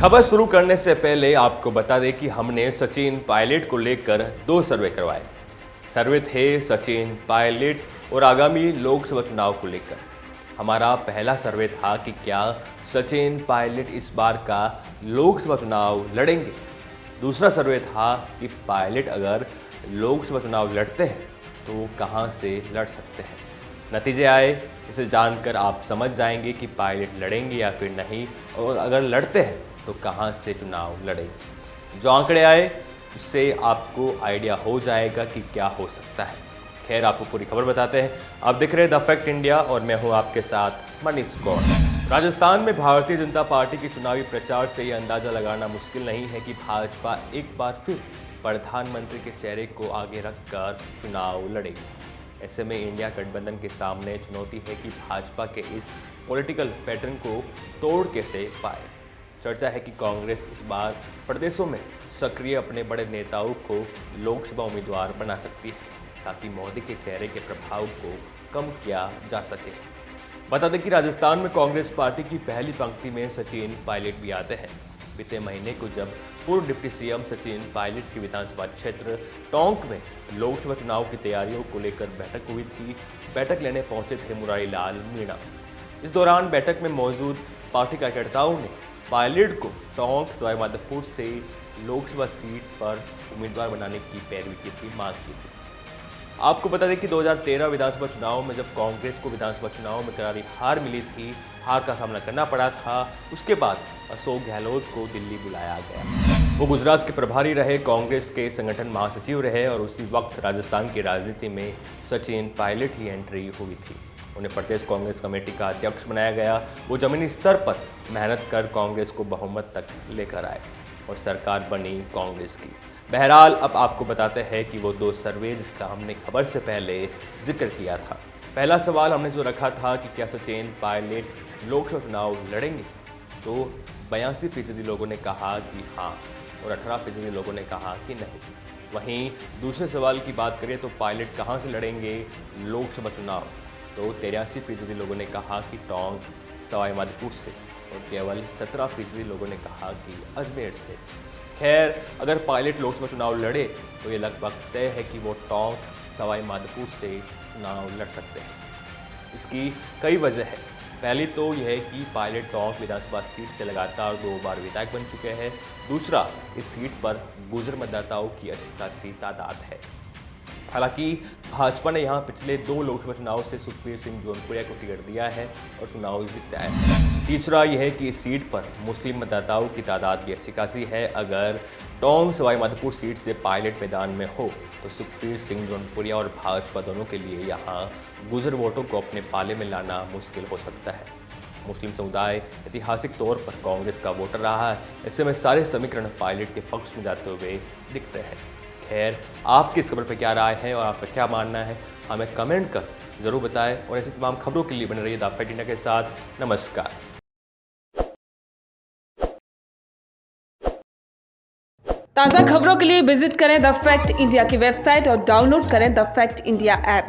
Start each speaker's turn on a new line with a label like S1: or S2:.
S1: खबर शुरू करने से पहले आपको बता दें कि हमने सचिन पायलट को लेकर 2 सर्वे करवाए। सर्वे थे सचिन पायलट और आगामी लोकसभा चुनाव को लेकर। हमारा पहला सर्वे था कि क्या सचिन पायलट इस बार का लोकसभा चुनाव लड़ेंगे। दूसरा सर्वे था कि पायलट अगर लोकसभा चुनाव लड़ते हैं तो कहां से लड़ सकते हैं। नतीजे आए, इसे जानकर आप समझ जाएंगे कि पायलट लड़ेंगे या फिर नहीं, और अगर लड़ते हैं तो कहां से चुनाव लड़ेंगे। जो आंकड़े आए उससे आपको आइडिया हो जाएगा कि क्या हो सकता है। खैर, आपको पूरी खबर बताते हैं। आप देख रहे हैं द फैक्ट इंडिया और मैं हूं आपके साथ मनीष कौर। राजस्थान में भारतीय जनता पार्टी के चुनावी प्रचार से यह अंदाजा लगाना मुश्किल नहीं है कि भाजपा एक बार फिर प्रधानमंत्री के चेहरे को आगे रखकर चुनाव लड़ेगी। ऐसे में इंडिया गठबंधन के सामने चुनौती है कि भाजपा के इस पॉलिटिकल पैटर्न को तोड़ कैसे पाए। चर्चा है कि कांग्रेस इस बार प्रदेशों में सक्रिय अपने बड़े नेताओं को लोकसभा उम्मीदवार बना सकती है ताकि मोदी के चेहरे के प्रभाव को कम किया जा सके। बता दें कि राजस्थान में कांग्रेस पार्टी की पहली पंक्ति में सचिन पायलट भी आते हैं। बीते महीने को जब पूर्व डिप्टी सीएम सचिन पायलट की विधानसभा क्षेत्र टोंक में लोकसभा चुनाव की तैयारियों को लेकर बैठक हुई थी, बैठक लेने पहुंचे थे मुरारी लाल मीणा। इस दौरान बैठक में मौजूद पार्टी कार्यकर्ताओं ने पायलट को टोंक सवाईमाधोपुर से लोकसभा सीट पर उम्मीदवार बनाने की पैरवी की थी, मांग की थी। आपको बता दें कि 2013 विधानसभा चुनाव में जब कांग्रेस को विधानसभा चुनाव में करारी हार मिली थी, हार का सामना करना पड़ा था, उसके बाद अशोक गहलोत को दिल्ली बुलाया गया। वो गुजरात के प्रभारी रहे, कांग्रेस के संगठन महासचिव रहे और उसी वक्त राजस्थान की राजनीति में सचिन पायलट ही एंट्री हुई थी। उन्हें प्रदेश कांग्रेस कमेटी का अध्यक्ष बनाया गया। वो जमीनी स्तर पर मेहनत कर कांग्रेस को बहुमत तक लेकर आए और सरकार बनी कांग्रेस की। बहरहाल, अब आपको बताते हैं कि वो 2 सर्वे जिसका हमने खबर से पहले जिक्र किया था। पहला सवाल हमने जो रखा था कि क्या सचिन पायलट लोकसभा चुनाव लड़ेंगे, तो 82% लोगों ने कहा कि हाँ और 18% लोगों ने कहा कि नहीं। वहीं दूसरे सवाल की बात करें तो पायलट कहाँ से लड़ेंगे लोकसभा चुनाव, तो 83% लोगों ने कहा कि टोंक सवाईमाधोपुर से और केवल 17% लोगों ने कहा कि अजमेर से। खैर, अगर पायलट लोकसभा चुनाव लड़े तो ये लगभग तय है कि वो टोंक सवाईमाधोपुर से चुनाव लड़ सकते हैं। इसकी कई वजह है। पहली तो यह है कि पायलट टोंक विधानसभा सीट से लगातार 2 बार विधायक बन चुके हैं। दूसरा, इस सीट पर गुजर मतदाताओं की अच्छी खासी तादाद है। हालांकि भाजपा ने यहां पिछले 2 लोकसभा चुनाव से सुखबीर सिंह जौनपुरिया को टिकट दिया है और चुनाव जीतता है। तीसरा यह है कि इस सीट पर मुस्लिम मतदाताओं की तादाद भी अच्छी खासी है। अगर टोंक सवाईमाधोपुर सीट से पायलट मैदान में हो तो सुखबीर सिंह जौनपुरिया और भाजपा दोनों के लिए यहाँ गुजर वोटों को अपने पाले में लाना मुश्किल हो सकता है। मुस्लिम समुदाय ऐतिहासिक तौर पर कांग्रेस का वोटर रहा है। ऐसे में सारे समीकरण पायलट के पक्ष में जाते हुए दिखते हैं। खैर, आपकी इस खबर पर क्या राय है और आपका क्या मानना है, हमें कमेंट कर जरूर बताएं और ऐसी तमाम खबरों के लिए बने रहिए द फैक्ट इंडिया के साथ। नमस्कार।
S2: ताज़ा खबरों के लिए विजिट करें द फैक्ट इंडिया की वेबसाइट और डाउनलोड करें द फैक्ट इंडिया ऐप।